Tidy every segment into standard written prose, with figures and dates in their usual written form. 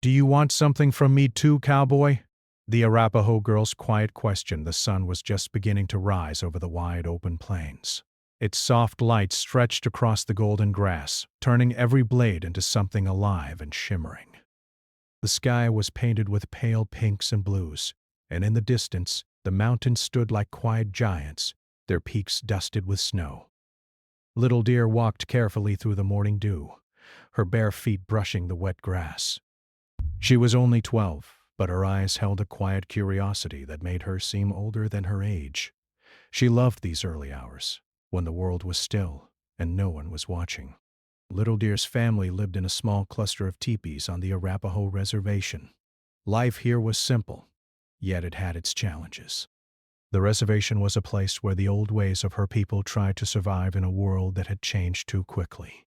Do you want something from me too, cowboy? The Arapaho girl's quiet question. The sun was just beginning to rise over the wide open plains. Its soft light stretched across the golden grass, turning every blade into something alive and shimmering. The sky was painted with pale pinks and blues, and in the distance, the mountains stood like quiet giants, their peaks dusted with snow. Little Deer walked carefully through the morning dew, her bare feet brushing the wet grass. She was only 12, but her eyes held a quiet curiosity that made her seem older than her age. She loved these early hours, when the world was still and no one was watching. Little Deer's family lived in a small cluster of teepees on the Arapaho reservation. Life here was simple, yet it had its challenges. The reservation was a place where the old ways of her people tried to survive in a world that had changed too quickly.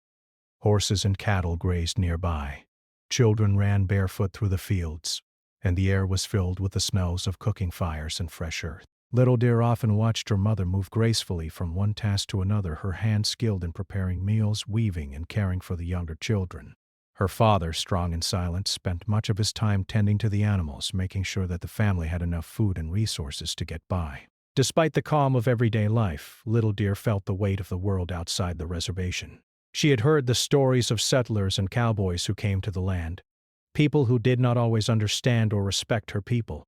Horses and cattle grazed nearby. Children ran barefoot through the fields, and the air was filled with the smells of cooking fires and fresh earth. Little Deer often watched her mother move gracefully from one task to another, her hands skilled in preparing meals, weaving, and caring for the younger children. Her father, strong and silent, spent much of his time tending to the animals, making sure that the family had enough food and resources to get by. Despite the calm of everyday life, Little Deer felt the weight of the world outside the reservation. She had heard the stories of settlers and cowboys who came to the land, people who did not always understand or respect her people.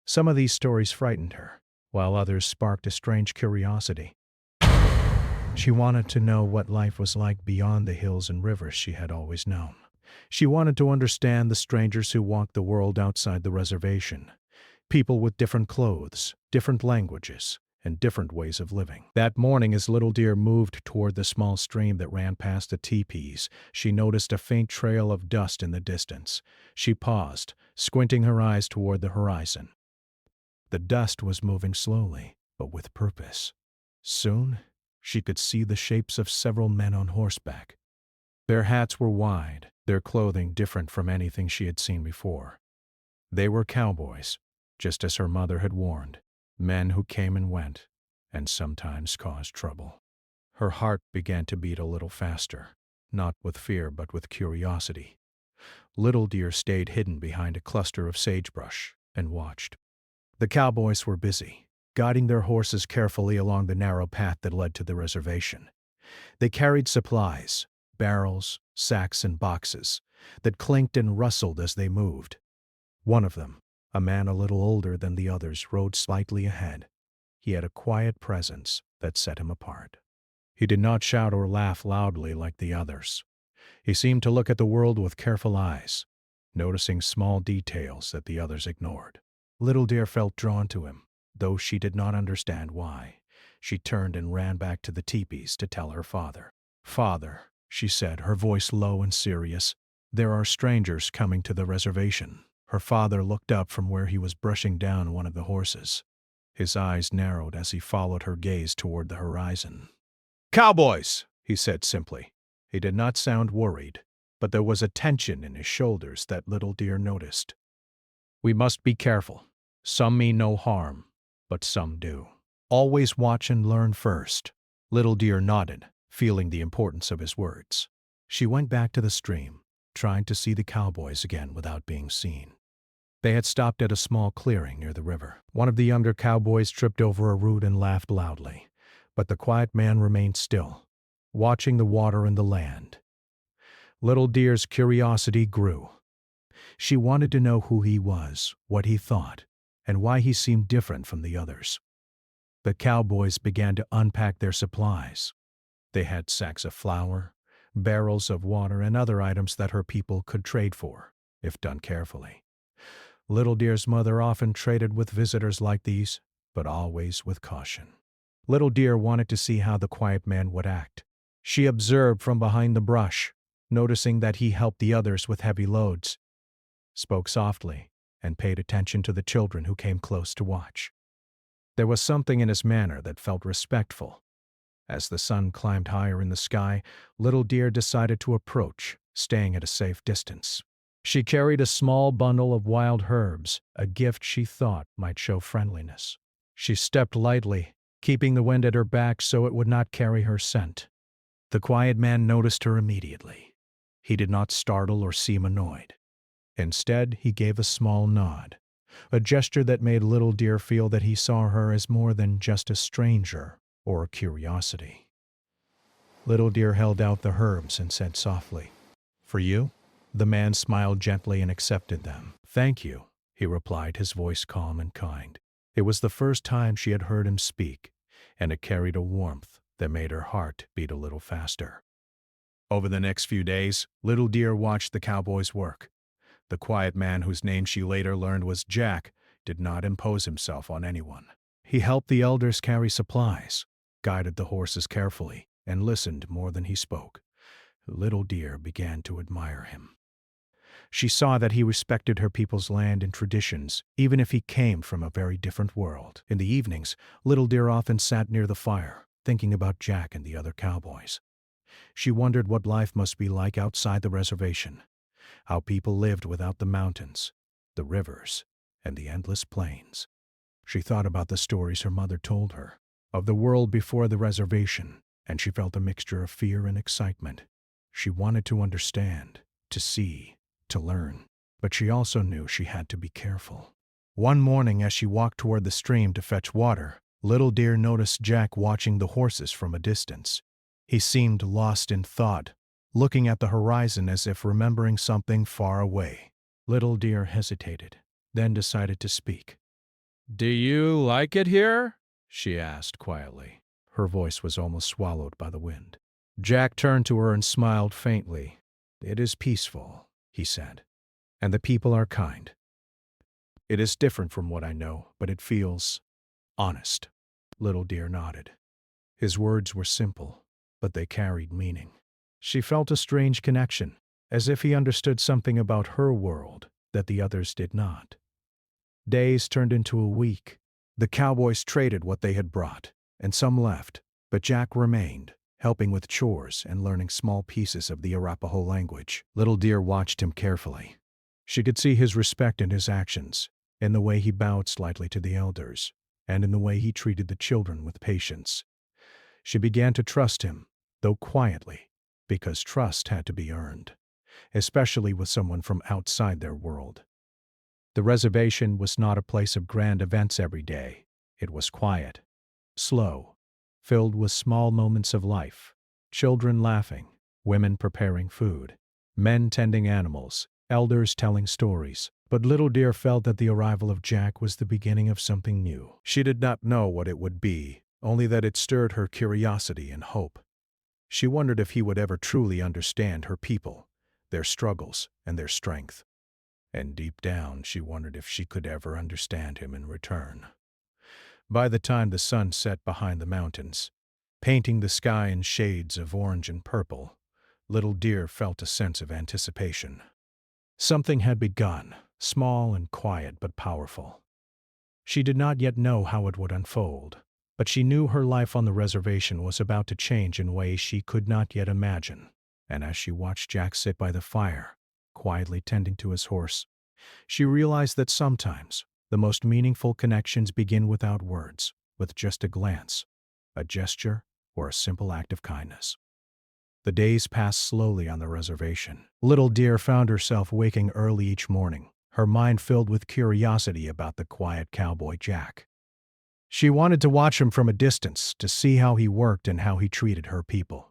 Some of these stories frightened her, while others sparked a strange curiosity. She wanted to know what life was like beyond the hills and rivers she had always known. She wanted to understand the strangers who walked the world outside the reservation, people with different clothes, different languages, and different ways of living. That morning, as Little Deer moved toward the small stream that ran past the teepees, she noticed a faint trail of dust in the distance. She paused, squinting her eyes toward the horizon. The dust was moving slowly, but with purpose. Soon, she could see the shapes of several men on horseback. Their hats were wide, their clothing different from anything she had seen before. They were cowboys, just as her mother had warned, men who came and went, and sometimes caused trouble. Her heart began to beat a little faster, not with fear but with curiosity. Little Deer stayed hidden behind a cluster of sagebrush and watched. The cowboys were busy, guiding their horses carefully along the narrow path that led to the reservation. They carried supplies, barrels, sacks, and boxes that clinked and rustled as they moved. One of them, a man a little older than the others, rode slightly ahead. He had a quiet presence that set him apart. He did not shout or laugh loudly like the others. He seemed to look at the world with careful eyes, noticing small details that the others ignored. Little Deer felt drawn to him, though she did not understand why. She turned and ran back to the teepees to tell her father. "Father," she said, her voice low and serious, "there are strangers coming to the reservation." Her father looked up from where he was brushing down one of the horses. His eyes narrowed as he followed her gaze toward the horizon. "Cowboys," he said simply. He did not sound worried, but there was a tension in his shoulders that Little Deer noticed. "We must be careful. Some mean no harm, but some do. Always watch and learn first." Little Deer nodded, feeling the importance of his words. She went back to the stream, trying to see the cowboys again without being seen. They had stopped at a small clearing near the river. One of the younger cowboys tripped over a root and laughed loudly, but the quiet man remained still, watching the water and the land. Little Deer's curiosity grew. She wanted to know who he was, what he thought, and why he seemed different from the others. The cowboys began to unpack their supplies. They had sacks of flour, barrels of water, and other items that her people could trade for, if done carefully. Little Deer's mother often traded with visitors like these, but always with caution. Little Deer wanted to see how the quiet man would act. She observed from behind the brush, noticing that he helped the others with heavy loads, spoke softly, and paid attention to the children who came close to watch. There was something in his manner that felt respectful. As the sun climbed higher in the sky, Little Deer decided to approach, staying at a safe distance. She carried a small bundle of wild herbs, a gift she thought might show friendliness. She stepped lightly, keeping the wind at her back so it would not carry her scent. The quiet man noticed her immediately. He did not startle or seem annoyed. Instead, he gave a small nod, a gesture that made Little Deer feel that he saw her as more than just a stranger or a curiosity. Little Deer held out the herbs and said softly, "For you?" The man smiled gently and accepted them. "Thank you," he replied, his voice calm and kind. It was the first time she had heard him speak, and it carried a warmth that made her heart beat a little faster. Over the next few days, Little Deer watched the cowboys work. The quiet man, whose name she later learned was Jack, did not impose himself on anyone. He helped the elders carry supplies, guided the horses carefully, and listened more than he spoke. Little Deer began to admire him. She saw that he respected her people's land and traditions, even if he came from a very different world. In the evenings, Little Deer often sat near the fire, thinking about Jack and the other cowboys. She wondered what life must be like outside the reservation, how people lived without the mountains, the rivers, and the endless plains. She thought about the stories her mother told her, of the world before the reservation, and she felt a mixture of fear and excitement. She wanted to understand, to see, to learn, but she also knew she had to be careful. One morning, as she walked toward the stream to fetch water, Little Deer noticed Jack watching the horses from a distance. He seemed lost in thought, looking at the horizon as if remembering something far away. Little Deer hesitated, then decided to speak. "Do you like it here?" she asked quietly. Her voice was almost swallowed by the wind. Jack turned to her and smiled faintly. "It is peaceful," he said, "and the people are kind. It is different from what I know, but it feels honest." Little Deer nodded. His words were simple, but they carried meaning. She felt a strange connection, as if he understood something about her world that the others did not. Days turned into a week. The cowboys traded what they had brought, and some left, but Jack remained, helping with chores and learning small pieces of the Arapaho language. Little Deer watched him carefully. She could see his respect in his actions, in the way he bowed slightly to the elders, and in the way he treated the children with patience. She began to trust him, though quietly, because trust had to be earned, especially with someone from outside their world. The reservation was not a place of grand events every day. It was quiet, slow, filled with small moments of life, children laughing, women preparing food, men tending animals, elders telling stories. But Little Deer felt that the arrival of Jack was the beginning of something new. She did not know what it would be, only that it stirred her curiosity and hope. She wondered if he would ever truly understand her people, their struggles, and their strength. And deep down, she wondered if she could ever understand him in return. By the time the sun set behind the mountains, painting the sky in shades of orange and purple, Little Deer felt a sense of anticipation. Something had begun, small and quiet but powerful. She did not yet know how it would unfold, but she knew her life on the reservation was about to change in ways she could not yet imagine. And as she watched Jack sit by the fire, quietly tending to his horse, she realized that sometimes the most meaningful connections begin without words, with just a glance, a gesture, or a simple act of kindness. The days passed slowly on the reservation. Little Deer found herself waking early each morning, her mind filled with curiosity about the quiet cowboy Jack. She wanted to watch him from a distance, to see how he worked and how he treated her people.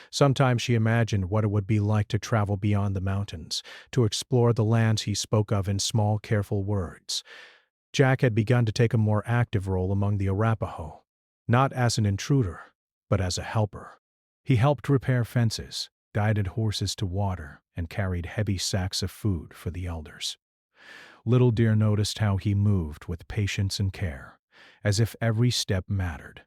Sometimes she imagined what it would be like to travel beyond the mountains, to explore the lands he spoke of in small, careful words. Jack had begun to take a more active role among the Arapaho, not as an intruder, but as a helper. He helped repair fences, guided horses to water, and carried heavy sacks of food for the elders. Little Deer noticed how he moved with patience and care, as if every step mattered.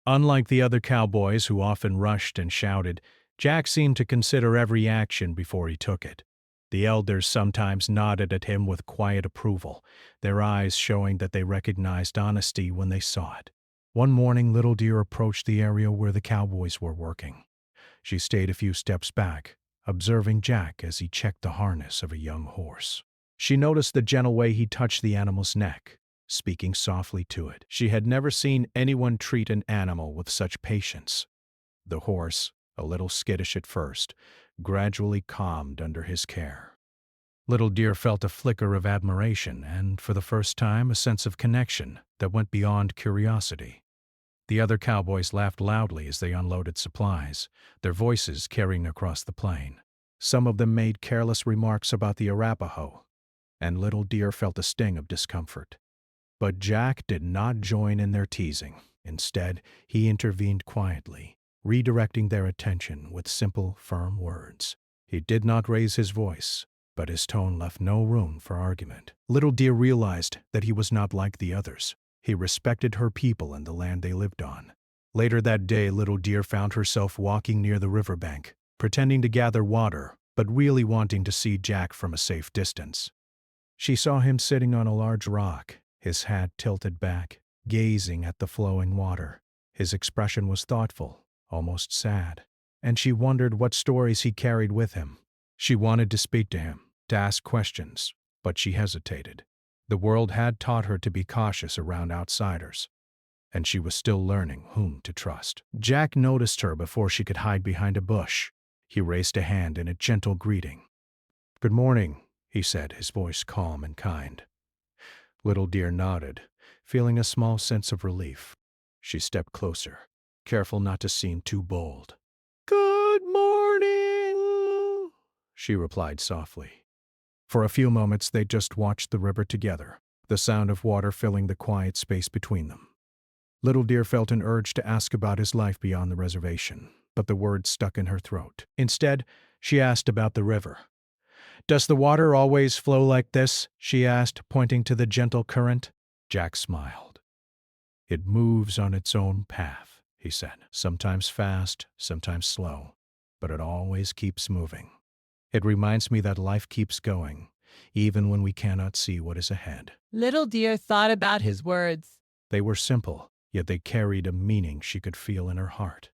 Unlike the other cowboys who often rushed and shouted, Jack seemed to consider every action before he took it. The elders sometimes nodded at him with quiet approval, their eyes showing that they recognized honesty when they saw it. One morning, Little Deer approached the area where the cowboys were working. She stayed a few steps back, observing Jack as he checked the harness of a young horse. She noticed the gentle way he touched the animal's neck, speaking softly to it. She had never seen anyone treat an animal with such patience. The horse, a little skittish at first, gradually calmed under his care. Little Deer felt a flicker of admiration and, for the first time, a sense of connection that went beyond curiosity. The other cowboys laughed loudly as they unloaded supplies, their voices carrying across the plain. Some of them made careless remarks about the Arapaho, and Little Deer felt a sting of discomfort. But Jack did not join in their teasing. Instead, he intervened quietly, redirecting their attention with simple, firm words. He did not raise his voice, but his tone left no room for argument. Little Deer realized that he was not like the others. He respected her people and the land they lived on. Later that day, Little Deer found herself walking near the riverbank, pretending to gather water, but really wanting to see Jack from a safe distance. She saw him sitting on a large rock, his hat tilted back, gazing at the flowing water. His expression was thoughtful, almost sad, and she wondered what stories he carried with him. She wanted to speak to him, to ask questions, but she hesitated. The world had taught her to be cautious around outsiders, and she was still learning whom to trust. Jack noticed her before she could hide behind a bush. He raised a hand in a gentle greeting. "Good morning," he said, his voice calm and kind. Little Deer nodded, feeling a small sense of relief. She stepped closer, careful not to seem too bold. "Good morning," she replied softly. For a few moments they just watched the river together, the sound of water filling the quiet space between them. Little Deer felt an urge to ask about his life beyond the reservation, but the words stuck in her throat. Instead, she asked about the river. "Does the water always flow like this?" she asked, pointing to the gentle current. Jack smiled. "It moves on its own path," he said, "sometimes fast, sometimes slow, but it always keeps moving. It reminds me that life keeps going, even when we cannot see what is ahead." Little Deer thought about his words. They were simple, yet they carried a meaning she could feel in her heart.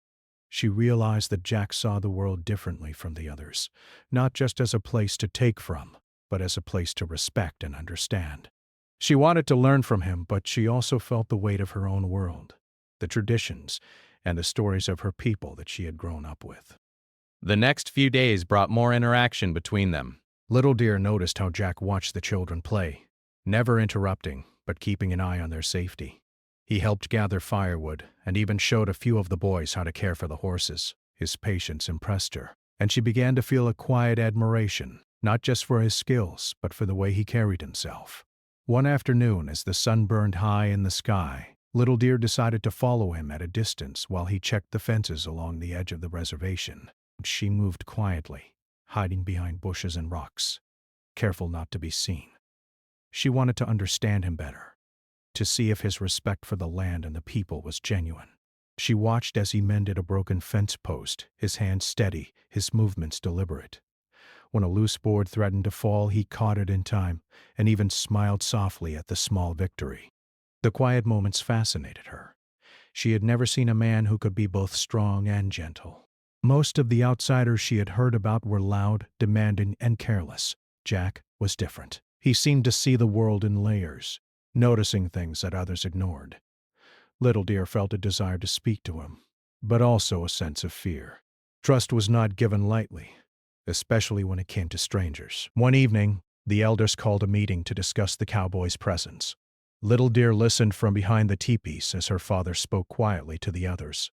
She realized that Jack saw the world differently from the others, not just as a place to take from, but as a place to respect and understand. She wanted to learn from him, but she also felt the weight of her own world, the traditions, and the stories of her people that she had grown up with. The next few days brought more interaction between them. Little Deer noticed how Jack watched the children play, never interrupting, but keeping an eye on their safety. He helped gather firewood and even showed a few of the boys how to care for the horses. His patience impressed her, and she began to feel a quiet admiration, not just for his skills, but for the way he carried himself. One afternoon, as the sun burned high in the sky, Little Deer decided to follow him at a distance while he checked the fences along the edge of the reservation. She moved quietly, hiding behind bushes and rocks, careful not to be seen. She wanted to understand him better, to see if his respect for the land and the people was genuine. She watched as he mended a broken fence post, his hands steady, his movements deliberate. When a loose board threatened to fall, he caught it in time and even smiled softly at the small victory. The quiet moments fascinated her. She had never seen a man who could be both strong and gentle. Most of the outsiders she had heard about were loud, demanding, and careless. Jack was different. He seemed to see the world in layers, noticing things that others ignored. Little Deer felt a desire to speak to him, but also a sense of fear. Trust was not given lightly, especially when it came to strangers. One evening, the elders called a meeting to discuss the cowboys' presence. Little Deer listened from behind the teepees as her father spoke quietly to the others.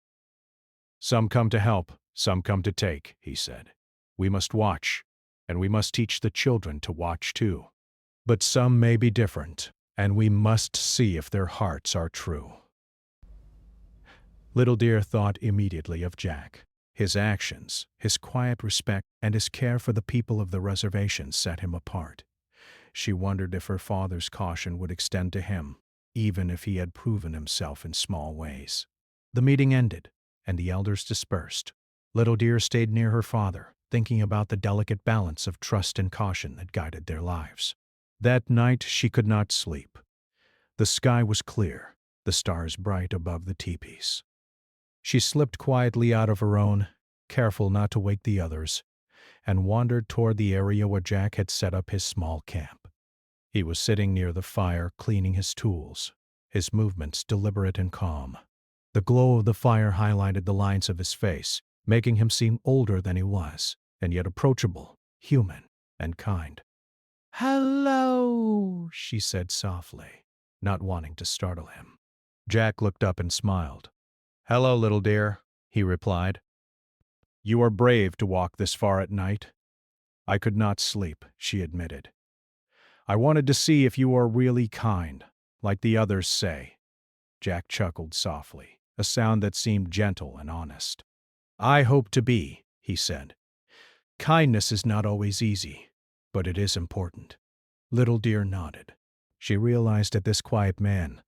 "Some come to help, some come to take," he said. "We must watch, and we must teach the children to watch too. But some may be different, and we must see if their hearts are true." Little Deer thought immediately of Jack. His actions, his quiet respect, and his care for the people of the reservation set him apart. She wondered if her father's caution would extend to him, even if he had proven himself in small ways. The meeting ended, and the elders dispersed. Little Deer stayed near her father, thinking about the delicate balance of trust and caution that guided their lives. That night she could not sleep. The sky was clear, the stars bright above the teepees. She slipped quietly out of her own, careful not to wake the others, and wandered toward the area where Jack had set up his small camp. He was sitting near the fire, cleaning his tools, his movements deliberate and calm. The glow of the fire highlighted the lines of his face, making him seem older than he was, and yet approachable, human, and kind. "Hello," she said softly, not wanting to startle him. Jack looked up and smiled. "Hello, little dear," he replied. "You are brave to walk this far at night." "I could not sleep," she admitted. "I wanted to see if you are really kind, like the others say." Jack chuckled softly, a sound that seemed gentle and honest. "I hope to be," he said. "Kindness is not always easy, but it is important." Little Deer nodded. She realized that this quiet man,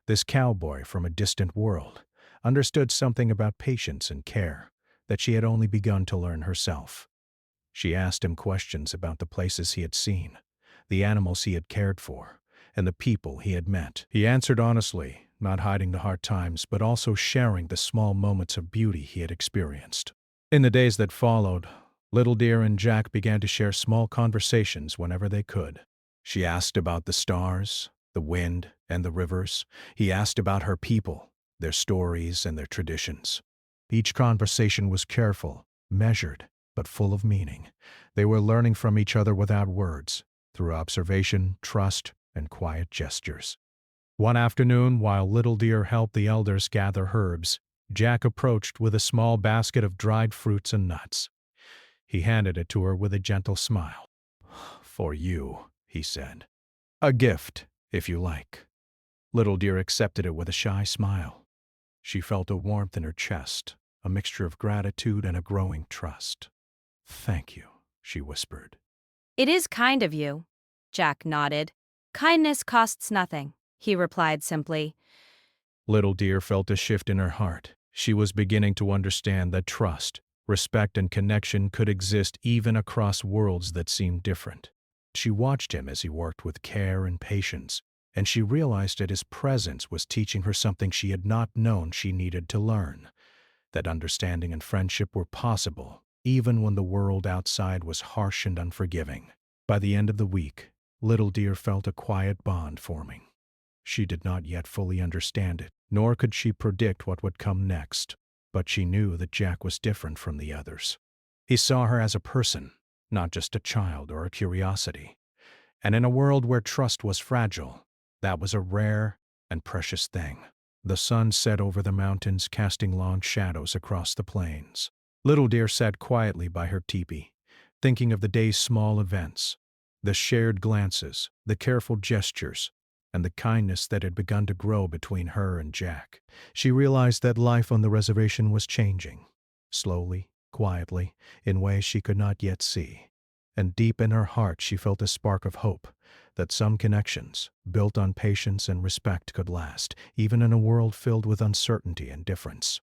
this cowboy from a distant world, understood something about patience and care that she had only begun to learn herself. She asked him questions about the places he had seen, the animals he had cared for, and the people he had met. He answered honestly, not hiding the hard times, but also sharing the small moments of beauty he had experienced. In the days that followed, Little Deer and Jack began to share small conversations whenever they could. She asked about the stars, the wind, and the rivers. He asked about her people, their stories, and their traditions. Each conversation was careful, measured, but full of meaning. They were learning from each other without words, through observation, trust, and quiet gestures. One afternoon, while Little Deer helped the elders gather herbs, Jack approached with a small basket of dried fruits and nuts. He handed it to her with a gentle smile. "For you," he said. "A gift, if you like." Little Deer accepted it with a shy smile. She felt a warmth in her chest, a mixture of gratitude and a growing trust. "Thank you," she whispered. "It is kind of you," Jack nodded. "Kindness costs nothing," he replied simply. Little Deer felt a shift in her heart. She was beginning to understand that trust, respect, and connection could exist even across worlds that seemed different. She watched him as he worked with care and patience, and she realized that his presence was teaching her something she had not known she needed to learn, that understanding and friendship were possible, even when the world outside was harsh and unforgiving. By the end of the week, Little Deer felt a quiet bond forming. She did not yet fully understand it, nor could she predict what would come next, but she knew that Jack was different from the others. He saw her as a person, not just a child or a curiosity. And in a world where trust was fragile, that was a rare and precious thing. The sun set over the mountains, casting long shadows across the plains. Little Deer sat quietly by her teepee, thinking of the day's small events, the shared glances, the careful gestures, and the kindness that had begun to grow between her and Jack. She realized that life on the reservation was changing, slowly, quietly, in ways she could not yet see. And deep in her heart she felt a spark of hope, that some connections, built on patience and respect, could last, even in a world filled with uncertainty and difference.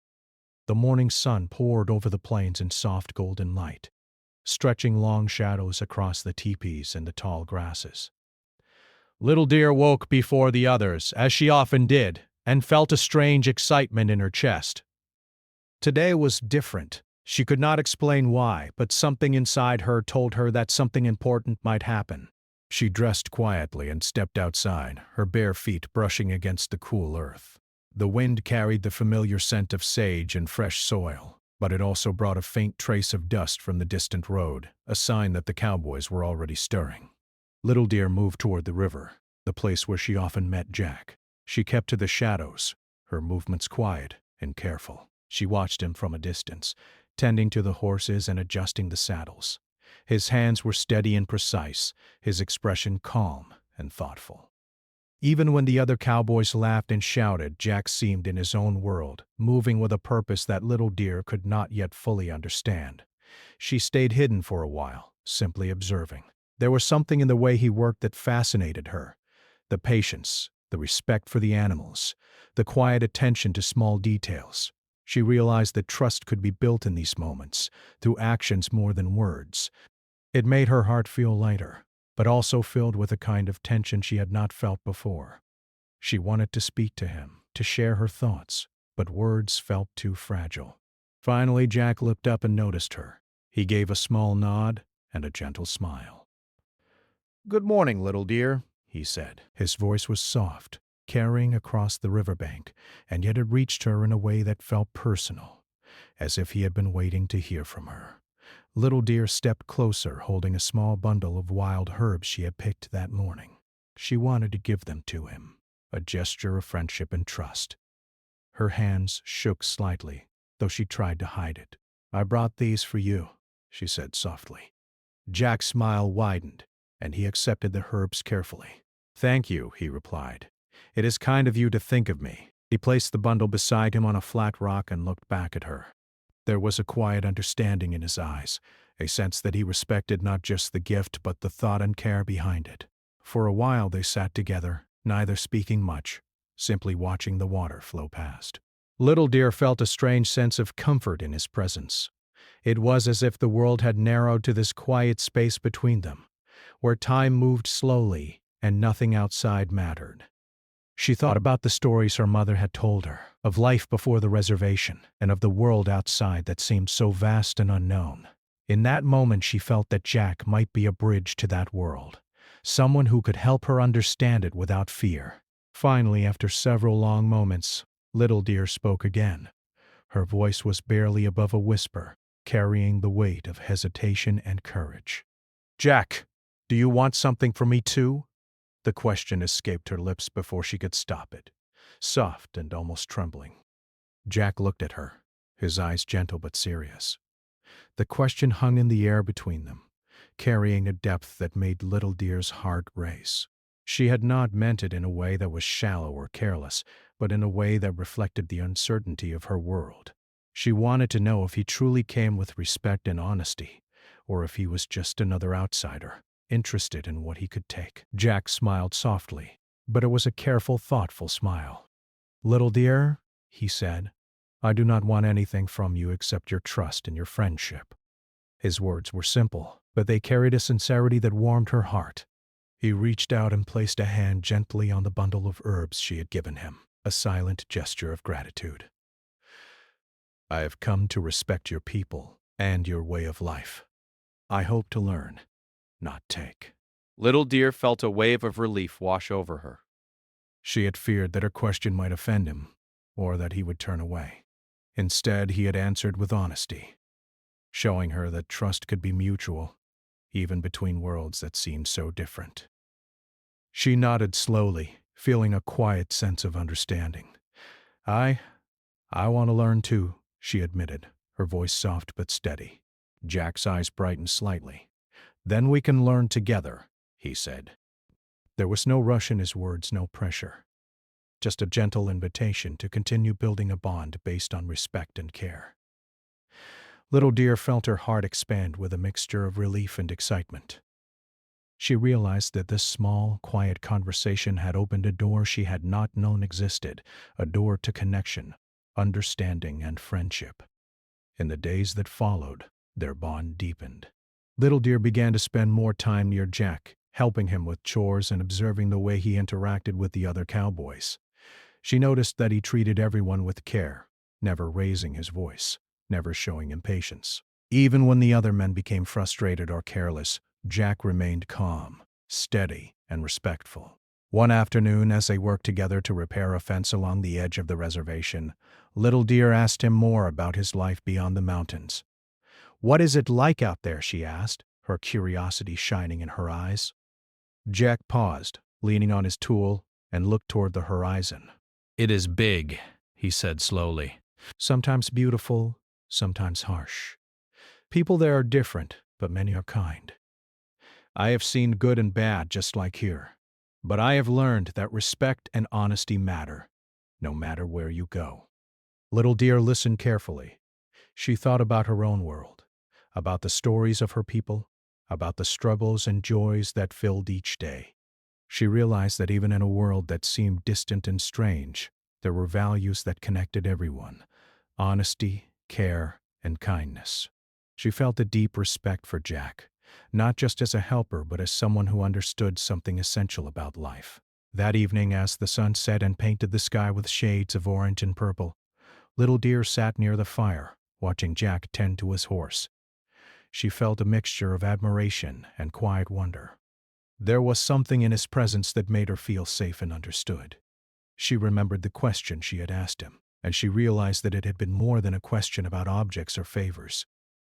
The morning sun poured over the plains in soft golden light, stretching long shadows across the teepees and the tall grasses. Little Deer woke before the others, as she often did, and felt a strange excitement in her chest. Today was different. She could not explain why, but something inside her told her that something important might happen. She dressed quietly and stepped outside, her bare feet brushing against the cool earth. The wind carried the familiar scent of sage and fresh soil, but it also brought a faint trace of dust from the distant road, a sign that the cowboys were already stirring. Little Deer moved toward the river, the place where she often met Jack. She kept to the shadows, her movements quiet and careful. She watched him from a distance, tending to the horses and adjusting the saddles. His hands were steady and precise, his expression calm and thoughtful. Even when the other cowboys laughed and shouted, Jack seemed in his own world, moving with a purpose that Little Deer could not yet fully understand. She stayed hidden for a while, simply observing. There was something in the way he worked that fascinated her. The patience, the respect for the animals, the quiet attention to small details. She realized that trust could be built in these moments, through actions more than words. It made her heart feel lighter, but also filled with a kind of tension she had not felt before. She wanted to speak to him, to share her thoughts, but words felt too fragile. Finally, Jack looked up and noticed her. He gave a small nod and a gentle smile. "Good morning, Little Deer," he said. His voice was soft, carrying across the riverbank, and yet it reached her in a way that felt personal, as if he had been waiting to hear from her. Little Deer stepped closer, holding a small bundle of wild herbs she had picked that morning. She wanted to give them to him, a gesture of friendship and trust. Her hands shook slightly, though she tried to hide it. "I brought these for you," she said softly. Jack's smile widened, and he accepted the herbs carefully. "Thank you," he replied. "It is kind of you to think of me." He placed the bundle beside him on a flat rock and looked back at her. There was a quiet understanding in his eyes, a sense that he respected not just the gift but the thought and care behind it. For a while they sat together, neither speaking much, simply watching the water flow past. Little Deer felt a strange sense of comfort in his presence. It was as if the world had narrowed to this quiet space between them, where time moved slowly and nothing outside mattered. She thought about the stories her mother had told her, of life before the reservation, and of the world outside that seemed so vast and unknown. In that moment she felt that Jack might be a bridge to that world, someone who could help her understand it without fear. Finally, after several long moments, Little Deer spoke again. Her voice was barely above a whisper, carrying the weight of hesitation and courage. "Jack, do you want something from me too?" The question escaped her lips before she could stop it, soft and almost trembling. Jack looked at her, his eyes gentle but serious. The question hung in the air between them, carrying a depth that made Little Deer's heart race. She had not meant it in a way that was shallow or careless, but in a way that reflected the uncertainty of her world. She wanted to know if he truly came with respect and honesty, or if he was just another outsider, interested in what he could take. Jack smiled softly, but it was a careful, thoughtful smile. "Little Deer," he said, "I do not want anything from you except your trust and your friendship." His words were simple, but they carried a sincerity that warmed her heart. He reached out and placed a hand gently on the bundle of herbs she had given him, a silent gesture of gratitude. "I have come to respect your people and your way of life. I hope to learn, not take." Little Deer felt a wave of relief wash over her. She had feared that her question might offend him, or that he would turn away. Instead, he had answered with honesty, showing her that trust could be mutual, even between worlds that seemed so different. She nodded slowly, feeling a quiet sense of understanding. I want to learn too," she admitted, her voice soft but steady. Jack's eyes brightened slightly. "Then we can learn together," he said. There was no rush in his words, no pressure. Just a gentle invitation to continue building a bond based on respect and care. Little Deer felt her heart expand with a mixture of relief and excitement. She realized that this small, quiet conversation had opened a door she had not known existed, a door to connection, understanding, and friendship. In the days that followed, their bond deepened. Little Deer began to spend more time near Jack, helping him with chores and observing the way he interacted with the other cowboys. She noticed that he treated everyone with care, never raising his voice, never showing impatience. Even when the other men became frustrated or careless, Jack remained calm, steady, and respectful. One afternoon, as they worked together to repair a fence along the edge of the reservation, Little Deer asked him more about his life beyond the mountains. "What is it like out there?" she asked, her curiosity shining in her eyes. Jack paused, leaning on his tool, and looked toward the horizon. "It is big," he said slowly. "Sometimes beautiful, sometimes harsh. People there are different, but many are kind. I have seen good and bad just like here, but I have learned that respect and honesty matter, no matter where you go." Little Deer listened carefully. She thought about her own world, about the stories of her people, about the struggles and joys that filled each day. She realized that even in a world that seemed distant and strange, there were values that connected everyone: honesty, care, and kindness. She felt a deep respect for Jack, not just as a helper but as someone who understood something essential about life. That evening, as the sun set and painted the sky with shades of orange and purple, Little Deer sat near the fire, watching Jack tend to his horse. She felt a mixture of admiration and quiet wonder. There was something in his presence that made her feel safe and understood. She remembered the question she had asked him, and she realized that it had been more than a question about objects or favors.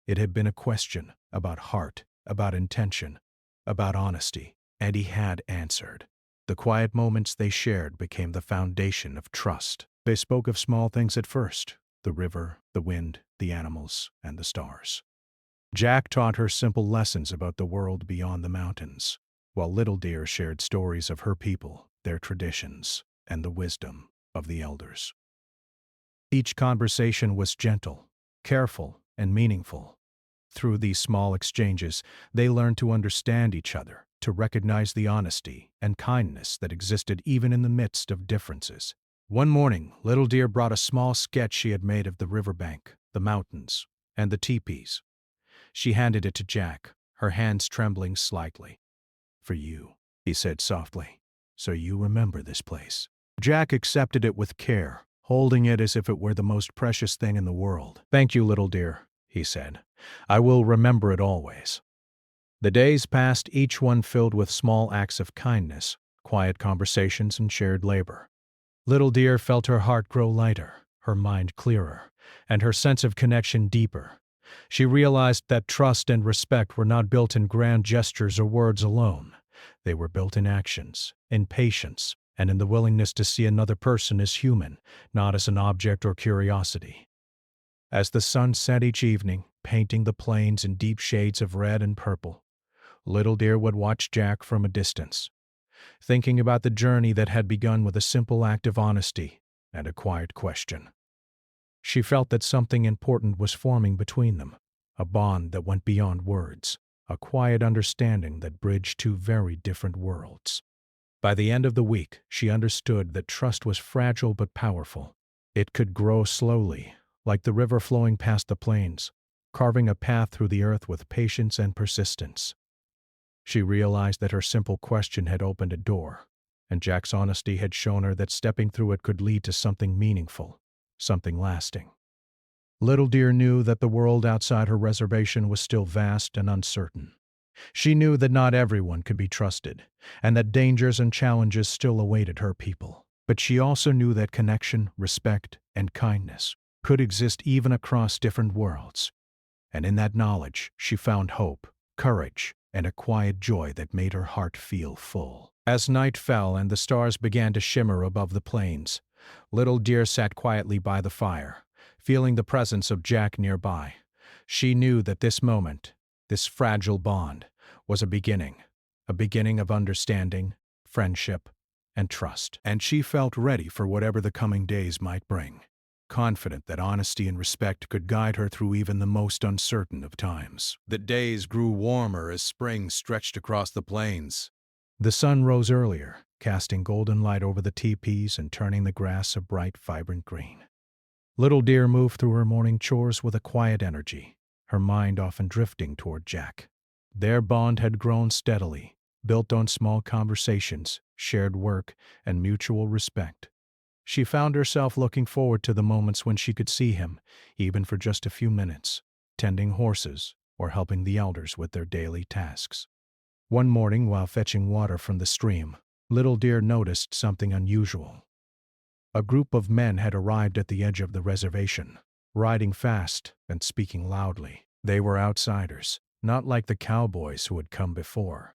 It had been a question about heart, about intention, about honesty, and he had answered. The quiet moments they shared became the foundation of trust. They spoke of small things at first: the river, the wind, the animals, and the stars. Jack taught her simple lessons about the world beyond the mountains, while Little Deer shared stories of her people, their traditions, and the wisdom of the elders. Each conversation was gentle, careful, and meaningful. Through these small exchanges, they learned to understand each other, to recognize the honesty and kindness that existed even in the midst of differences. One morning, Little Deer brought a small sketch she had made of the riverbank, the mountains, and the teepees. She handed it to Jack, her hands trembling slightly. "For you," he said softly, "so you remember this place." Jack accepted it with care, holding it as if it were the most precious thing in the world. "Thank you, Little Deer," he said. "I will remember it always." The days passed, each one filled with small acts of kindness, quiet conversations, and shared labor. Little Deer felt her heart grow lighter, her mind clearer, and her sense of connection deeper. She realized that trust and respect were not built in grand gestures or words alone. They were built in actions, in patience, and in the willingness to see another person as human, not as an object or curiosity. As the sun set each evening, painting the plains in deep shades of red and purple, Little Deer would watch Jack from a distance, thinking about the journey that had begun with a simple act of honesty and a quiet question. She felt that something important was forming between them, a bond that went beyond words, a quiet understanding that bridged two very different worlds. By the end of the week, she understood that trust was fragile but powerful. It could grow slowly, like the river flowing past the plains, carving a path through the earth with patience and persistence. She realized that her simple question had opened a door, and Jack's honesty had shown her that stepping through it could lead to something meaningful, something lasting. Little Deer knew that the world outside her reservation was still vast and uncertain. She knew that not everyone could be trusted, and that dangers and challenges still awaited her people. But she also knew that connection, respect, and kindness could exist even across different worlds. And in that knowledge, she found hope, courage, and a quiet joy that made her heart feel full. As night fell and the stars began to shimmer above the plains, Little Deer sat quietly by the fire, feeling the presence of Jack nearby. She knew that this moment, this fragile bond, was a beginning of understanding, friendship, and trust. And she felt ready for whatever the coming days might bring, confident that honesty and respect could guide her through even the most uncertain of times. The days grew warmer as spring stretched across the plains. The sun rose earlier, casting golden light over the teepees and turning the grass a bright, vibrant green. Little Deer moved through her morning chores with a quiet energy, her mind often drifting toward Jack. Their bond had grown steadily, built on small conversations, shared work, and mutual respect. She found herself looking forward to the moments when she could see him, even for just a few minutes, tending horses or helping the elders with their daily tasks. One morning, while fetching water from the stream, Little Deer noticed something unusual. A group of men had arrived at the edge of the reservation, riding fast and speaking loudly. They were outsiders, not like the cowboys who had come before.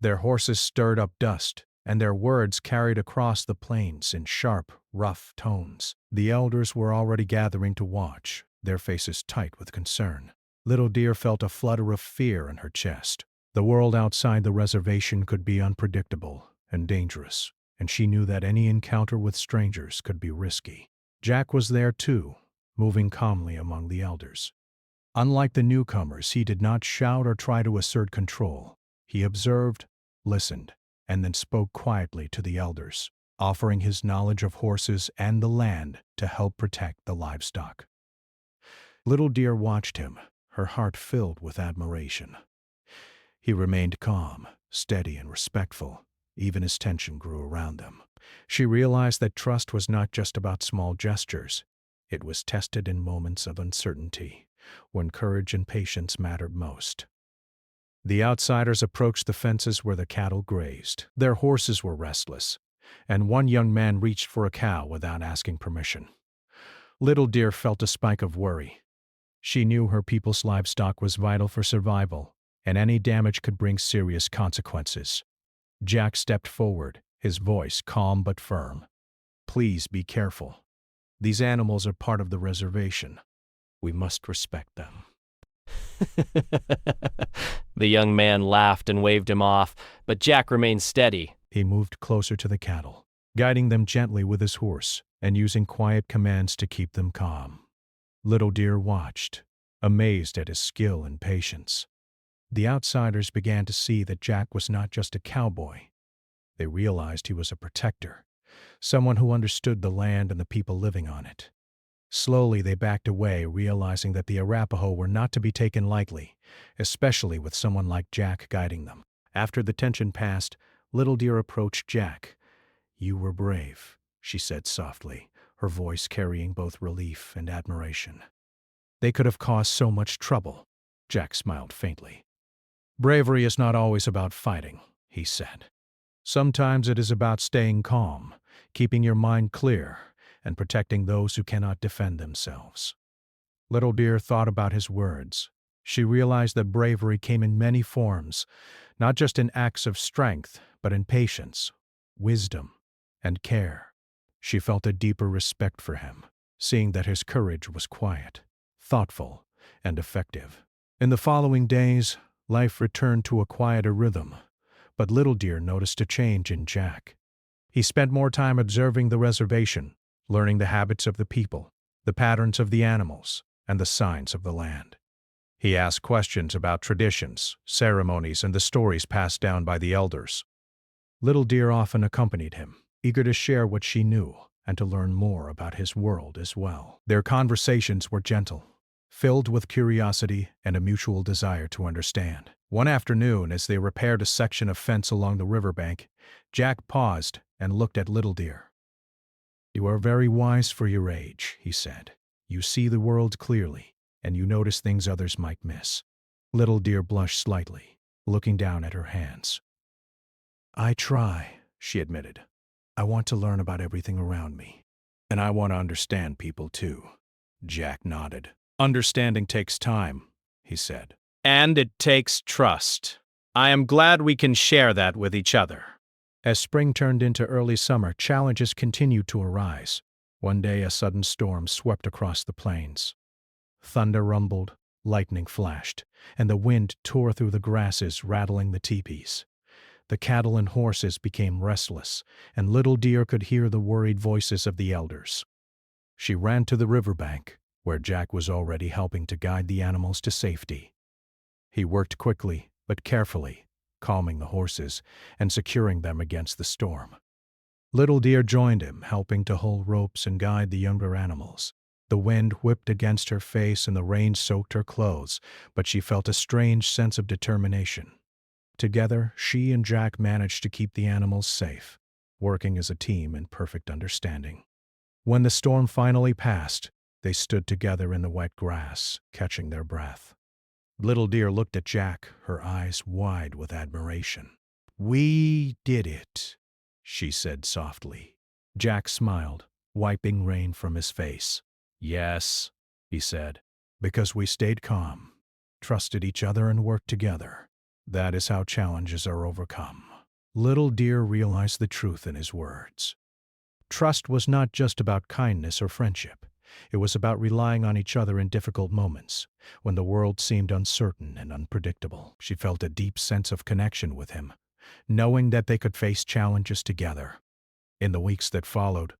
Their horses stirred up dust, and their words carried across the plains in sharp, rough tones. The elders were already gathering to watch, their faces tight with concern. Little Deer felt a flutter of fear in her chest. The world outside the reservation could be unpredictable and dangerous, and she knew that any encounter with strangers could be risky. Jack was there too, moving calmly among the elders. Unlike the newcomers, he did not shout or try to assert control. He observed, listened, and then spoke quietly to the elders, offering his knowledge of horses and the land to help protect the livestock. Little Deer watched him, her heart filled with admiration. He remained calm, steady, and respectful, even as tension grew around them. She realized that trust was not just about small gestures. It was tested in moments of uncertainty, when courage and patience mattered most. The outsiders approached the fences where the cattle grazed. Their horses were restless, and one young man reached for a cow without asking permission. Little Deer felt a spike of worry. She knew her people's livestock was vital for survival, and any damage could bring serious consequences. Jack stepped forward, his voice calm but firm. "Please be careful. These animals are part of the reservation. We must respect them." The young man laughed and waved him off, but Jack remained steady. He moved closer to the cattle, guiding them gently with his horse and using quiet commands to keep them calm. Little Deer watched, amazed at his skill and patience. The outsiders began to see that Jack was not just a cowboy. They realized he was a protector, someone who understood the land and the people living on it. Slowly they backed away, realizing that the Arapaho were not to be taken lightly, especially with someone like Jack guiding them. After the tension passed, Little Deer approached Jack. "You were brave," she said softly, her voice carrying both relief and admiration. "They could have caused so much trouble." Jack smiled faintly. "Bravery is not always about fighting," he said. "Sometimes it is about staying calm, keeping your mind clear, and protecting those who cannot defend themselves." Little Deer thought about his words. She realized that bravery came in many forms, not just in acts of strength, but in patience, wisdom, and care. She felt a deeper respect for him, seeing that his courage was quiet, thoughtful, and effective. In the following days, life returned to a quieter rhythm, but Little Deer noticed a change in Jack. He spent more time observing the reservation, learning the habits of the people, the patterns of the animals, and the signs of the land. He asked questions about traditions, ceremonies, and the stories passed down by the elders. Little Deer often accompanied him, eager to share what she knew and to learn more about his world as well. Their conversations were gentle, filled with curiosity and a mutual desire to understand. One afternoon, as they repaired a section of fence along the riverbank, Jack paused and looked at Little Deer. "You are very wise for your age," he said. "You see the world clearly, and you notice things others might miss." Little Deer blushed slightly, looking down at her hands. "I try," she admitted. "I want to learn about everything around me. And I want to understand people too." Jack nodded. "Understanding takes time," he said. And it takes trust. I am glad we can share that with each other." As spring turned into early summer, challenges continued to arise. One day a sudden storm swept across the plains. Thunder rumbled, lightning flashed, and the wind tore through the grasses, rattling the teepees. The cattle and horses became restless, and Little Deer could hear the worried voices of the elders. She ran to the riverbank, where Jack was already helping to guide the animals to safety. He worked quickly but carefully, calming the horses and securing them against the storm. Little Deer joined him, helping to hold ropes and guide the younger animals. The wind whipped against her face and the rain soaked her clothes, but she felt a strange sense of determination. Together, she and Jack managed to keep the animals safe, working as a team in perfect understanding. When the storm finally passed, they stood together in the wet grass, catching their breath. Little Deer looked at Jack, her eyes wide with admiration. "We did it," she said softly. Jack smiled, wiping rain from his face. "Yes," he said, "because we stayed calm, trusted each other, and worked together. That is how challenges are overcome." Little Deer realized the truth in his words. Trust was not just about kindness or friendship. It was about relying on each other in difficult moments, when the world seemed uncertain and unpredictable. She felt a deep sense of connection with him, knowing that they could face challenges together. In the weeks that followed,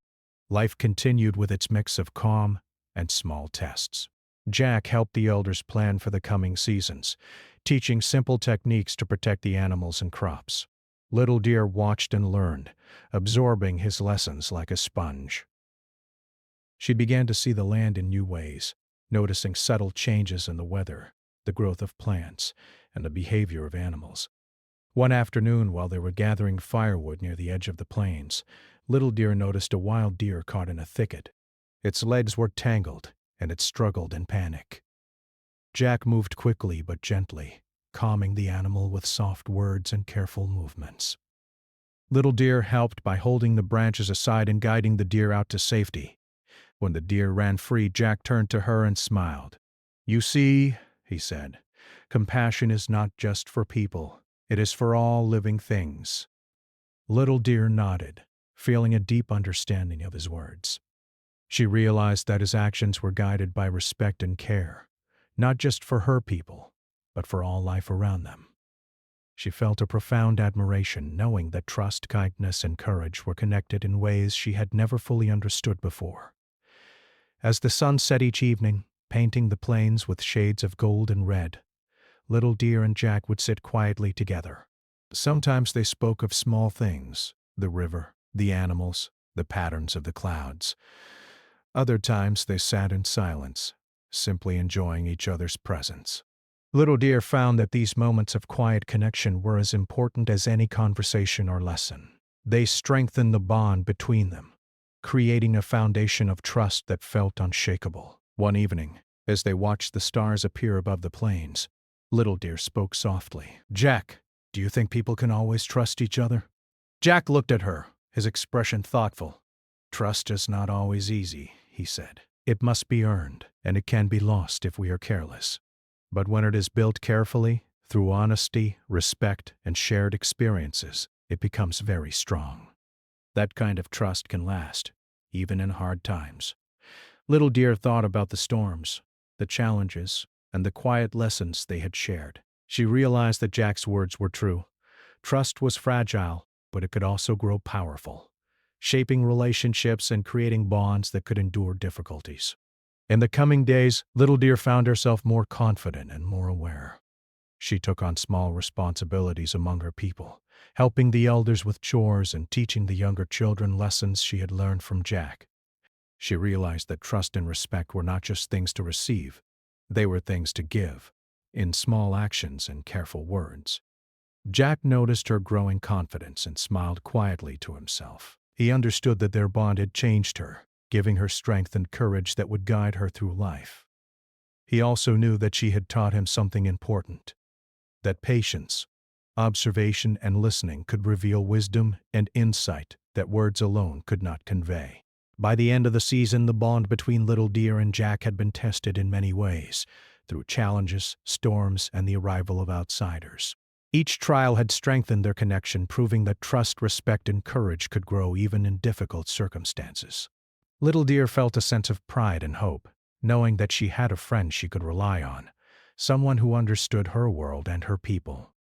life continued with its mix of calm and small tests. Jack helped the elders plan for the coming seasons, teaching simple techniques to protect the animals and crops. Little Deer watched and learned, absorbing his lessons like a sponge. She began to see the land in new ways, noticing subtle changes in the weather, the growth of plants, and the behavior of animals. One afternoon, while they were gathering firewood near the edge of the plains, Little Deer noticed a wild deer caught in a thicket. Its legs were tangled, and it struggled in panic. Jack moved quickly but gently, calming the animal with soft words and careful movements. Little Deer helped by holding the branches aside and guiding the deer out to safety. When the deer ran free, Jack turned to her and smiled. You see, he said, compassion is not just for people. It is for all living things. Little Deer nodded, feeling a deep understanding of his words. She realized that his actions were guided by respect and care, not just for her people, but for all life around them. She felt a profound admiration, knowing that trust, kindness, and courage were connected in ways she had never fully understood before. As the sun set each evening, painting the plains with shades of gold and red, Little Deer and Jack would sit quietly together. Sometimes they spoke of small things, the river, the animals, the patterns of the clouds. Other times they sat in silence, simply enjoying each other's presence. Little Deer found that these moments of quiet connection were as important as any conversation or lesson. They strengthened the bond between them, creating a foundation of trust that felt unshakable. One evening, as they watched the stars appear above the plains, Little Deer spoke softly. "Jack, do you think people can always trust each other?" Jack looked at her, his expression thoughtful. "Trust is not always easy," he said. "It must be earned, and it can be lost if we are careless. But when it is built carefully, through honesty, respect, and shared experiences, it becomes very strong. That kind of trust can last, even in hard times." Little Deer thought about the storms, the challenges, and the quiet lessons they had shared. She realized that Jack's words were true. Trust was fragile, but it could also grow powerful, shaping relationships and creating bonds that could endure difficulties. In the coming days, Little Deer found herself more confident and more aware. She took on small responsibilities among her people, helping the elders with chores and teaching the younger children lessons she had learned from Jack. She realized that trust and respect were not just things to receive, they were things to give, in small actions and careful words. Jack noticed her growing confidence and smiled quietly to himself. He understood that their bond had changed her, giving her strength and courage that would guide her through life. He also knew that she had taught him something important, that patience, observation, and listening could reveal wisdom and insight that words alone could not convey. By the end of the season, the bond between Little Deer and Jack had been tested in many ways, through challenges, storms, and the arrival of outsiders. Each trial had strengthened their connection, proving that trust, respect, and courage could grow even in difficult circumstances. Little Deer felt a sense of pride and hope, knowing that she had a friend she could rely on, someone who understood her world and her people.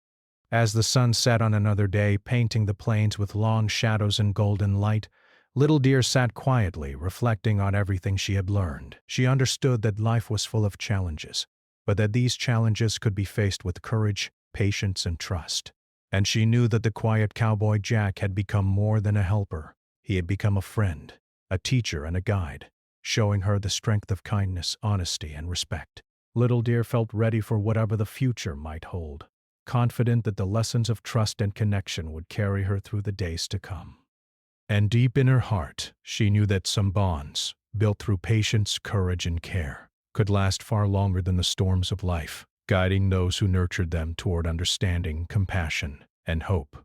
As the sun set on another day, painting the plains with long shadows and golden light, Little Deer sat quietly, reflecting on everything she had learned. She understood that life was full of challenges, but that these challenges could be faced with courage, patience, and trust. And she knew that the quiet cowboy Jack had become more than a helper. He had become a friend, a teacher, and a guide, showing her the strength of kindness, honesty, and respect. Little Deer felt ready for whatever the future might hold, confident that the lessons of trust and connection would carry her through the days to come. And deep in her heart, she knew that some bonds, built through patience, courage, and care, could last far longer than the storms of life, guiding those who nurtured them toward understanding, compassion, and hope.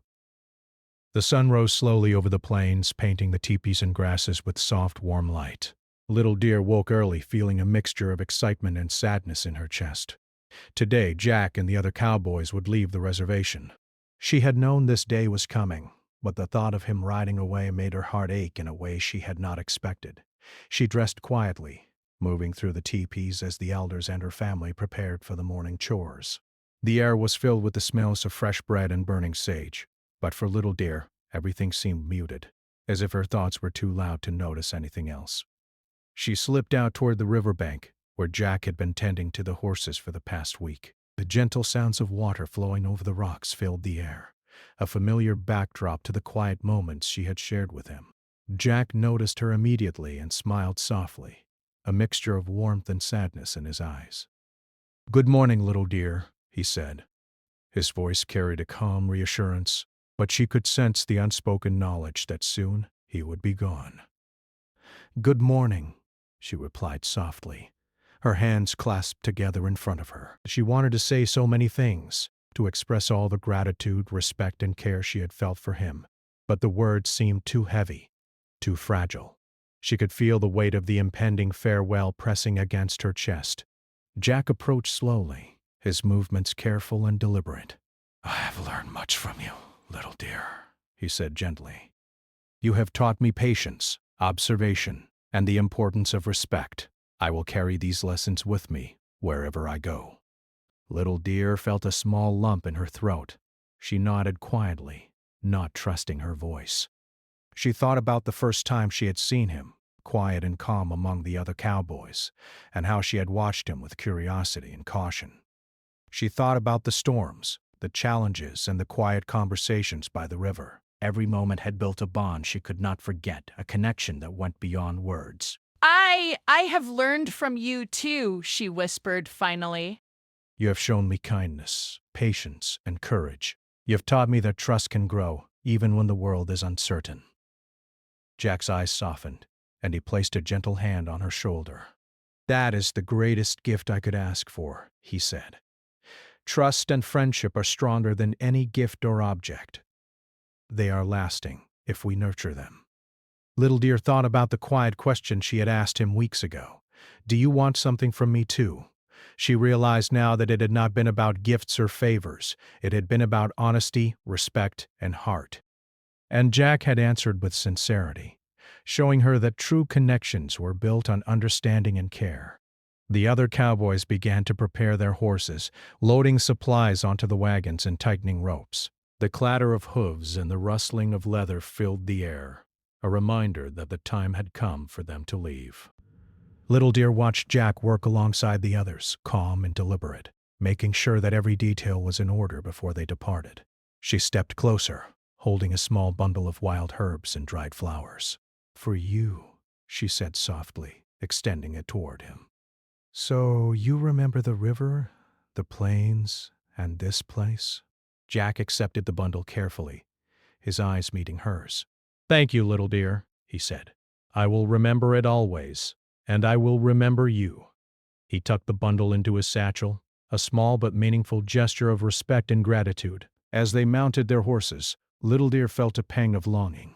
The sun rose slowly over the plains, painting the teepees and grasses with soft, warm light. Little Deer woke early, feeling a mixture of excitement and sadness in her chest. Today, Jack and the other cowboys would leave the reservation. She had known this day was coming, but the thought of him riding away made her heart ache in a way she had not expected. She dressed quietly, moving through the teepees as the elders and her family prepared for the morning chores. The air was filled with the smells of fresh bread and burning sage. But for Little Deer, everything seemed muted, as if her thoughts were too loud to notice anything else. She slipped out toward the riverbank, where Jack had been tending to the horses for the past week. The gentle sounds of water flowing over the rocks filled the air, a familiar backdrop to the quiet moments she had shared with him. Jack noticed her immediately and smiled softly, a mixture of warmth and sadness in his eyes. "Good morning, Little Deer," he said. His voice carried a calm reassurance, but she could sense the unspoken knowledge that soon he would be gone. "Good morning," she replied softly, her hands clasped together in front of her. She wanted to say so many things, to express all the gratitude, respect, and care she had felt for him, but the words seemed too heavy, too fragile. She could feel the weight of the impending farewell pressing against her chest. Jack approached slowly, his movements careful and deliberate. "I have learned much from you, little dear," he said gently. "You have taught me patience, observation, and the importance of respect. I will carry these lessons with me wherever I go." Little dear felt a small lump in her throat. She nodded quietly, not trusting her voice. She thought about the first time she had seen him, quiet and calm among the other cowboys, and how she had watched him with curiosity and caution. She thought about the storms, the challenges, and the quiet conversations by the river. Every moment had built a bond she could not forget, a connection that went beyond words. I have learned from you too, she whispered finally. "You have shown me kindness, patience, and courage. You have taught me that trust can grow, even when the world is uncertain." Jack's eyes softened, and he placed a gentle hand on her shoulder. "That is the greatest gift I could ask for," he said. "Trust and friendship are stronger than any gift or object. They are lasting if we nurture them." Little dear thought about the quiet question she had asked him weeks ago. "Do you want something from me too?" She realized now that it had not been about gifts or favors. It had been about honesty, respect, and heart. And Jack had answered with sincerity, showing her that true connections were built on understanding and care. The other cowboys began to prepare their horses, loading supplies onto the wagons and tightening ropes. The clatter of hooves and the rustling of leather filled the air, a reminder that the time had come for them to leave. Little dear watched Jack work alongside the others, calm and deliberate, making sure that every detail was in order before they departed. She stepped closer, holding a small bundle of wild herbs and dried flowers. "For you," she said softly, extending it toward him. "So you remember the river, the plains, and this place?" Jack accepted the bundle carefully, his eyes meeting hers. "Thank you, little dear," he said. "I will remember it always, and I will remember you." He tucked the bundle into his satchel, a small but meaningful gesture of respect and gratitude. As they mounted their horses, Little Deer felt a pang of longing.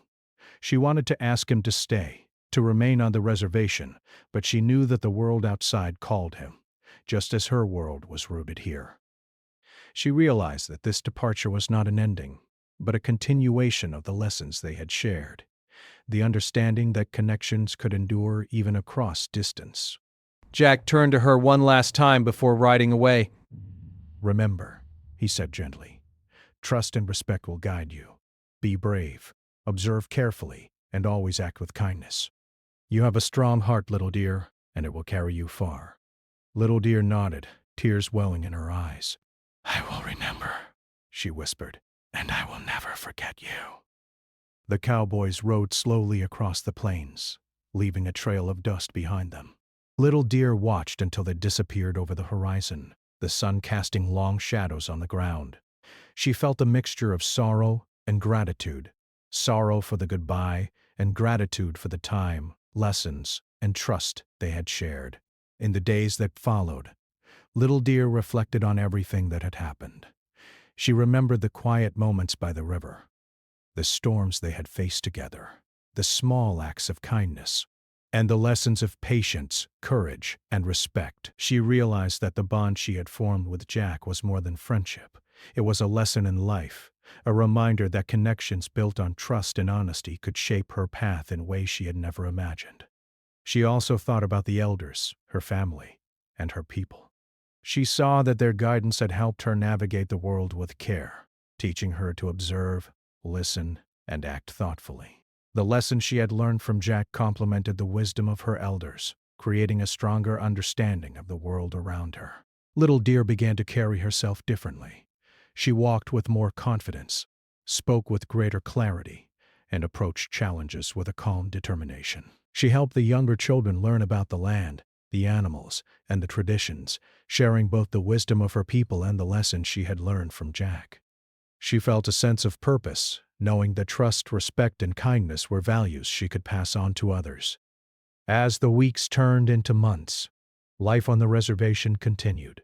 She wanted to ask him to stay, to remain on the reservation, but she knew that the world outside called him, just as her world was rooted here. She realized that this departure was not an ending, but a continuation of the lessons they had shared, the understanding that connections could endure even across distance. Jack turned to her one last time before riding away. "Remember," he said gently, "trust and respect will guide you. Be brave, observe carefully, and always act with kindness. You have a strong heart, little dear, and it will carry you far." Little dear nodded, tears welling in her eyes. "I will remember," she whispered, "and I will never forget you." The cowboys rode slowly across the plains, leaving a trail of dust behind them. Little Deer watched until they disappeared over the horizon, the sun casting long shadows on the ground. She felt a mixture of sorrow and gratitude, sorrow for the goodbye and gratitude for the time, lessons, and trust they had shared. In the days that followed, Little Deer reflected on everything that had happened. She remembered the quiet moments by the river, the storms they had faced together, the small acts of kindness, and the lessons of patience, courage, and respect. She realized that the bond she had formed with Jack was more than friendship. It was a lesson in life, a reminder that connections built on trust and honesty could shape her path in ways she had never imagined. She also thought about the elders, her family, and her people. She saw that their guidance had helped her navigate the world with care, teaching her to observe, listen, and act thoughtfully. The lessons she had learned from Jack complemented the wisdom of her elders, creating a stronger understanding of the world around her. Little Deer began to carry herself differently. She walked with more confidence, spoke with greater clarity, and approached challenges with a calm determination. She helped the younger children learn about the land, the animals, and the traditions, sharing both the wisdom of her people and the lessons she had learned from Jack. She felt a sense of purpose, knowing that trust, respect, and kindness were values she could pass on to others. As the weeks turned into months, life on the reservation continued.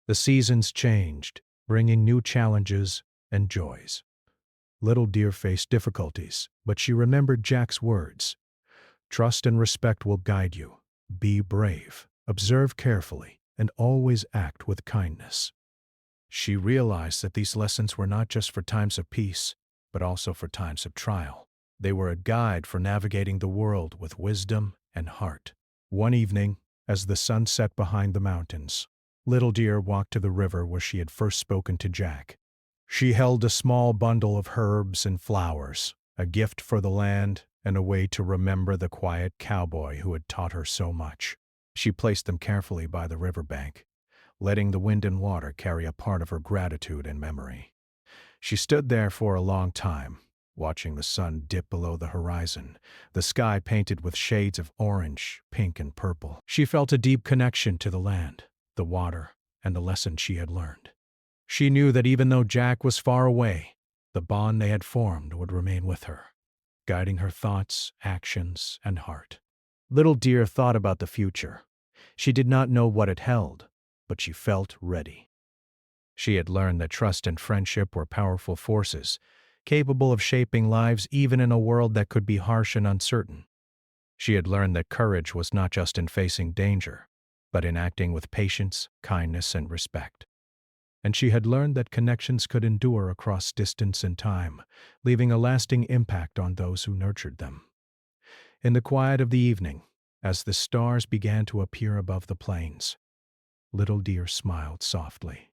The seasons changed, bringing new challenges and joys. Little Deer faced difficulties, but she remembered Jack's words. "Trust and respect will guide you. Be brave, observe carefully, and always act with kindness. She realized that these lessons were not just for times of peace, but also for times of trial. They were a guide for navigating the world with wisdom and heart. One evening, as the sun set behind the mountains, Little Deer walked to the river where she had first spoken to Jack. She held a small bundle of herbs and flowers, a gift for the land and a way to remember the quiet cowboy who had taught her so much. She placed them carefully by the riverbank, letting the wind and water carry a part of her gratitude and memory. She stood there for a long time, watching the sun dip below the horizon, the sky painted with shades of orange, pink, and purple. She felt a deep connection to the land, the water, and the lesson she had learned. She knew that even though Jack was far away, the bond they had formed would remain with her, guiding her thoughts, actions, and heart. Little Deer thought about the future. She did not know what it held, but she felt ready. She had learned that trust and friendship were powerful forces, capable of shaping lives even in a world that could be harsh and uncertain. She had learned that courage was not just in facing danger, but in acting with patience, kindness, and respect. And she had learned that connections could endure across distance and time, leaving a lasting impact on those who nurtured them. In the quiet of the evening, as the stars began to appear above the plains, Little Deer smiled softly.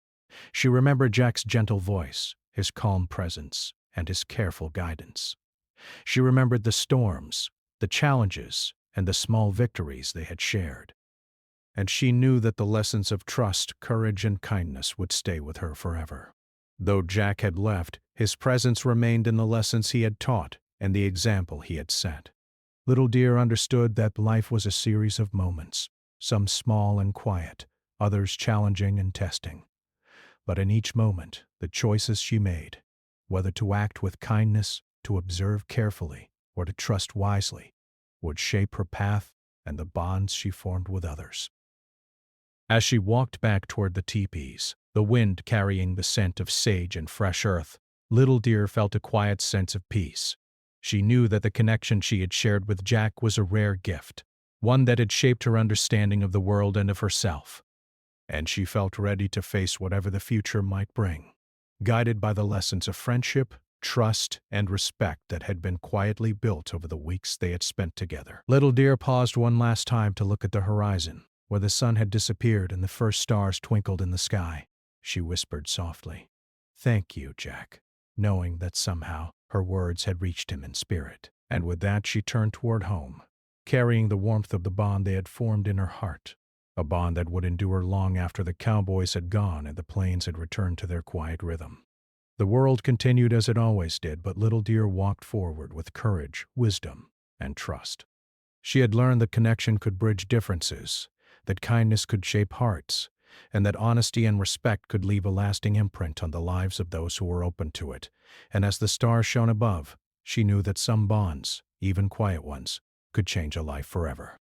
She remembered Jack's gentle voice, his calm presence, and his careful guidance. She remembered the storms, the challenges, and the small victories they had shared. And she knew that the lessons of trust, courage, and kindness would stay with her forever. Though Jack had left, his presence remained in the lessons he had taught and the example he had set. Little Deer understood that life was a series of moments, some small and quiet, others challenging and testing. But in each moment, the choices she made, whether to act with kindness, to observe carefully, or to trust wisely, would shape her path and the bonds she formed with others. As she walked back toward the teepees, the wind carrying the scent of sage and fresh earth, Little Deer felt a quiet sense of peace. She knew that the connection she had shared with Jack was a rare gift, one that had shaped her understanding of the world and of herself. And she felt ready to face whatever the future might bring, guided by the lessons of friendship, trust, and respect that had been quietly built over the weeks they had spent together. Little Deer paused one last time to look at the horizon, where the sun had disappeared and the first stars twinkled in the sky. She whispered softly, "Thank you, Jack," knowing that somehow her words had reached him in spirit. And with that she turned toward home, carrying the warmth of the bond they had formed in her heart, a bond that would endure long after the cowboys had gone and the plains had returned to their quiet rhythm. The world continued as it always did, but Little Deer walked forward with courage, wisdom, and trust. She had learned that connection could bridge differences, that kindness could shape hearts, and that honesty and respect could leave a lasting imprint on the lives of those who were open to it. And as the stars shone above, she knew that some bonds, even quiet ones, could change a life forever.